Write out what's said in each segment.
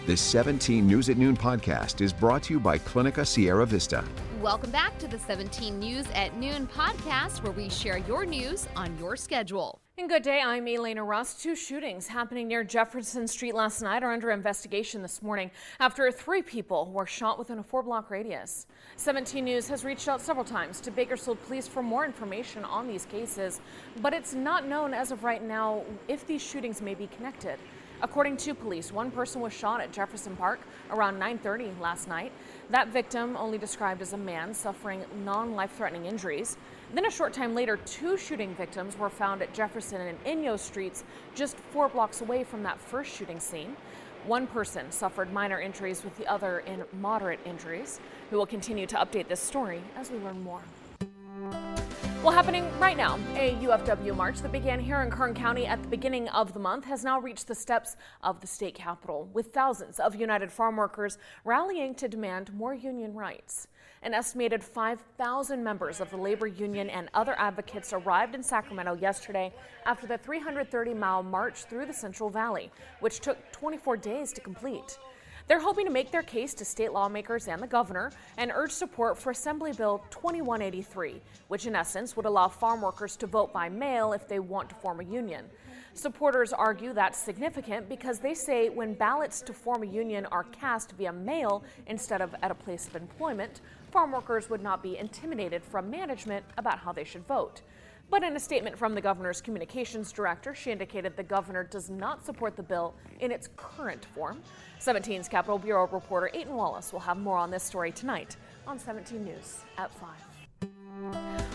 This 17 News at Noon podcast is brought to you by Clinica Sierra Vista. Welcome back to the 17 News at Noon podcast, where we share your news on your schedule. And good day, I'm Elena Russ. 2 shootings happening near Jefferson Street last night are under investigation this morning after 3 people were shot within a 4-block radius. 17 News has reached out several times to Bakersfield Police for more information on these cases, but it's not known as of right now if these shootings may be connected. According to police, 1 person was shot at Jefferson Park around 9:30 last night. That victim, only described as a man, suffering non-life-threatening injuries. Then a short time later, 2 shooting victims were found at Jefferson and Inyo Streets, just 4 blocks away from that first shooting scene. 1 person suffered minor injuries, with the other in moderate injuries. We will continue to update this story as we learn more. Well, happening right now, a UFW march that began here in Kern County at the beginning of the month has now reached the steps of the state capitol, with thousands of United Farm Workers rallying to demand more union rights. An estimated 5,000 members of the labor union and other advocates arrived in Sacramento yesterday after the 330-mile march through the Central Valley, which took 24 days to complete. They're hoping to make their case to state lawmakers and the governor and urge support for Assembly Bill 2183, which in essence would allow farm workers to vote by mail if they want to form a union. Supporters argue that's significant because they say when ballots to form a union are cast via mail instead of at a place of employment, farm workers would not be intimidated from management about how they should vote. But in a statement from the governor's communications director, she indicated the governor does not support the bill in its current form. 17's Capitol Bureau reporter Aiton Wallace will have more on this story tonight on 17 News at 5.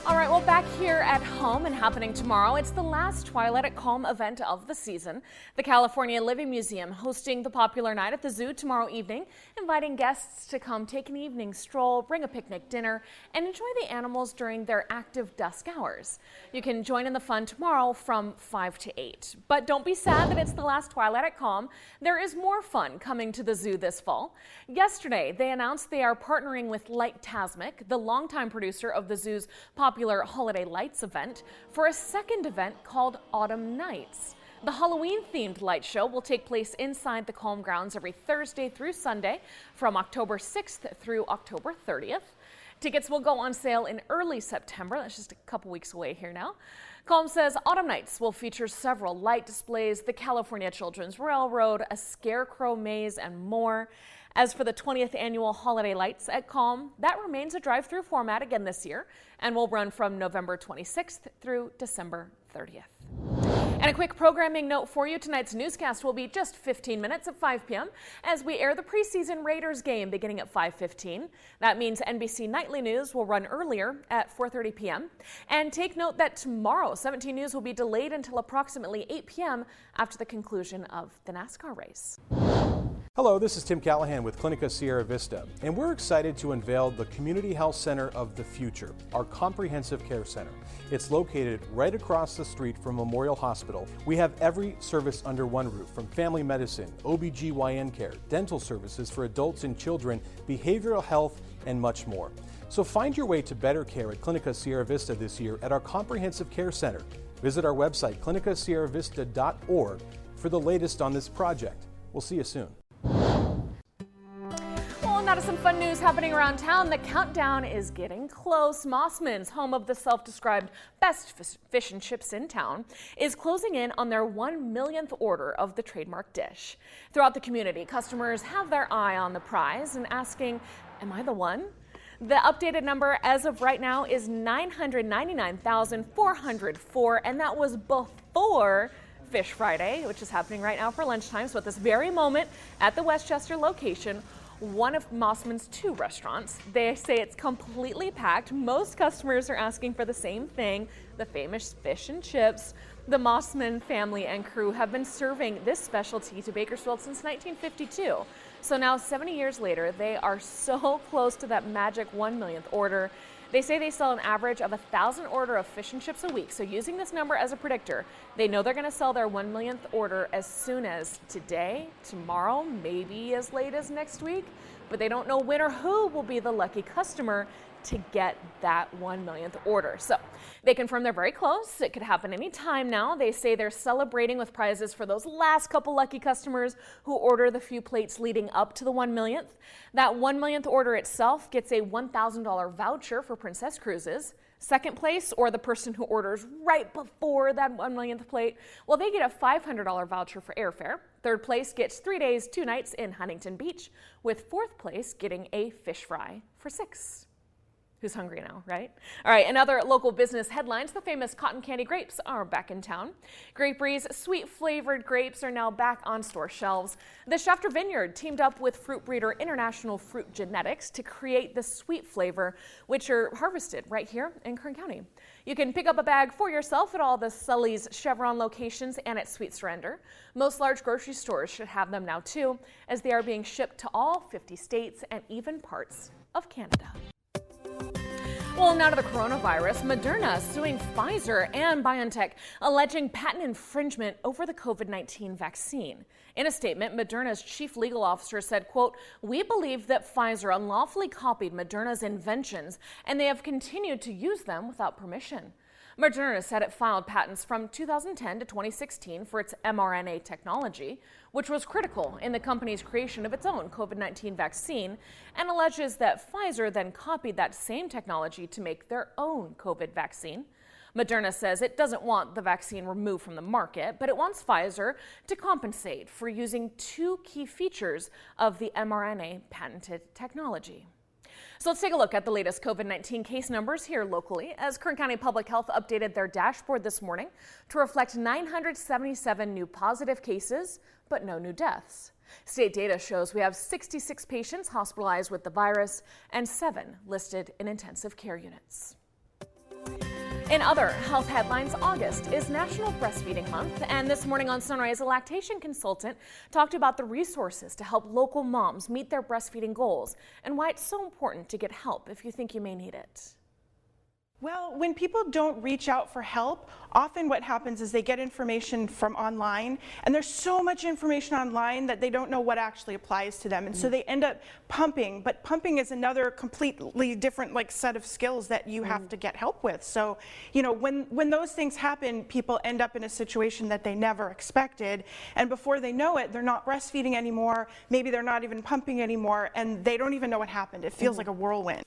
All right, well, back here at home and happening tomorrow, it's the last Twilight at Calm event of the season. The California Living Museum hosting the popular night at the zoo tomorrow evening, inviting guests to come take an evening stroll, bring a picnic dinner, and enjoy the animals during their active dusk hours. You can join in the fun tomorrow from 5 to 8. But don't be sad that it's the last Twilight at Calm. There is more fun coming to the zoo this fall. Yesterday, they announced they are partnering with Light Tasmic, the longtime producer of the zoo's popular Holiday Lights event, for a second event called Autumn Nights. The Halloween-themed light show will take place inside the Calm grounds every Thursday through Sunday from October 6th through October 30th. Tickets will go on sale in early September. That's just a couple weeks away here now. Calm says Autumn Nights will feature several light displays, the California Children's Railroad, a scarecrow maze, and more. As for the 20th annual Holiday Lights at Calm, that remains a drive-through format again this year and will run from November 26th through December 30th. And a quick programming note for you, tonight's newscast will be just 15 minutes at 5 p.m. as we air the preseason Raiders game beginning at 5:15. That means NBC Nightly News will run earlier at 4:30 p.m. And take note that tomorrow, 17 News will be delayed until approximately 8 p.m. after the conclusion of the NASCAR race. Hello, this is Tim Callahan with Clinica Sierra Vista, and we're excited to unveil the Community Health Center of the Future, our comprehensive care center. It's located right across the street from Memorial Hospital. We have every service under one roof, from family medicine, OBGYN care, dental services for adults and children, behavioral health, and much more. So find your way to better care at Clinica Sierra Vista this year at our comprehensive care center. Visit our website, clinicasierravista.org, for the latest on this project. We'll see you soon. Now to some fun news happening around town. The countdown is getting close. Mossmans, home of the self-described best fish and chips in town, is closing in on their 1-millionth order of the trademark dish. Throughout the community, customers have their eye on the prize and asking, am I the one? The updated number as of right now is 999,404, and that was before Fish Friday, which is happening right now for lunchtime. So at this very moment at the Westchester location, one of Mossman's 2 restaurants, they say it's completely packed. Most customers are asking for the same thing, the famous fish and chips. The Mossman family and crew have been serving this specialty to Bakersfield since 1952. So now 70 years later, they are so close to that magic 1-millionth order. They say they sell an average of 1,000 order of fish and chips a week. So using this number as a predictor, they know they're going to sell their 1-millionth order as soon as today, tomorrow, maybe as late as next week. But they don't know when or who will be the lucky customer to get that 1 millionth order. So they confirm they're very close. It could happen anytime now. They say they're celebrating with prizes for those last couple lucky customers who order the few plates leading up to the 1 millionth. That 1 millionth order itself gets a $1,000 voucher for Princess Cruises. Second place, or the person who orders right before that 1 millionth plate, well, they get a $500 voucher for airfare. Third place gets 3 days, 2 nights in Huntington Beach, with fourth place getting a fish fry for $6. Who's hungry now, right? All right, in other local business headlines, the famous cotton candy grapes are back in town. Grapery's sweet flavored grapes are now back on store shelves. The Schefter Vineyard teamed up with fruit breeder International Fruit Genetics to create the sweet flavor, which are harvested right here in Kern County. You can pick up a bag for yourself at all the Sully's Chevron locations and at Sweet Surrender. Most large grocery stores should have them now too, as they are being shipped to all 50 states and even parts of Canada. Well, now to the coronavirus. Moderna suing Pfizer and BioNTech, alleging patent infringement over the COVID-19 vaccine. In a statement, Moderna's chief legal officer said, quote, "We believe that Pfizer unlawfully copied Moderna's inventions, and they have continued to use them without permission." Moderna said it filed patents from 2010 to 2016 for its mRNA technology, which was critical in the company's creation of its own COVID-19 vaccine, and alleges that Pfizer then copied that same technology to make their own COVID vaccine. Moderna says it doesn't want the vaccine removed from the market, but it wants Pfizer to compensate for using 2 key features of the mRNA patented technology. So let's take a look at the latest COVID-19 case numbers here locally, as Kern County Public Health updated their dashboard this morning to reflect 977 new positive cases, but no new deaths. State data shows we have 66 patients hospitalized with the virus and 7 listed in intensive care units. In other health headlines, August is National Breastfeeding Month, and this morning on Sunrise, a lactation consultant talked about the resources to help local moms meet their breastfeeding goals and why it's so important to get help if you think you may need it. Well, when people don't reach out for help, often what happens is they get information from online, and there's so much information online that they don't know what actually applies to them, and so they end up pumping. But pumping is another completely different set of skills that you have to get help with. So, when those things happen, people end up in a situation that they never expected, and before they know it, they're not breastfeeding anymore. Maybe they're not even pumping anymore, and they don't even know what happened. It feels like a whirlwind.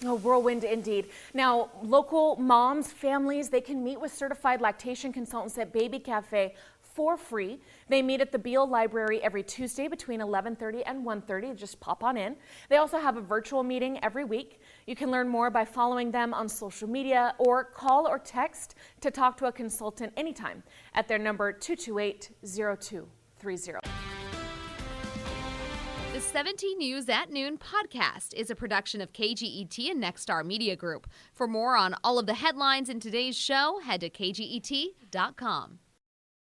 A whirlwind indeed. Now, local moms, families, they can meet with certified lactation consultants at Baby Cafe for free. They meet at the Beale Library every Tuesday between 11:30 and 1:30. Just pop on in. They also have a virtual meeting every week. You can learn more by following them on social media or call or text to talk to a consultant anytime at their number 228-0230. The 17 News at Noon podcast is a production of KGET and Nexstar Media Group. For more on all of the headlines in today's show, head to kget.com.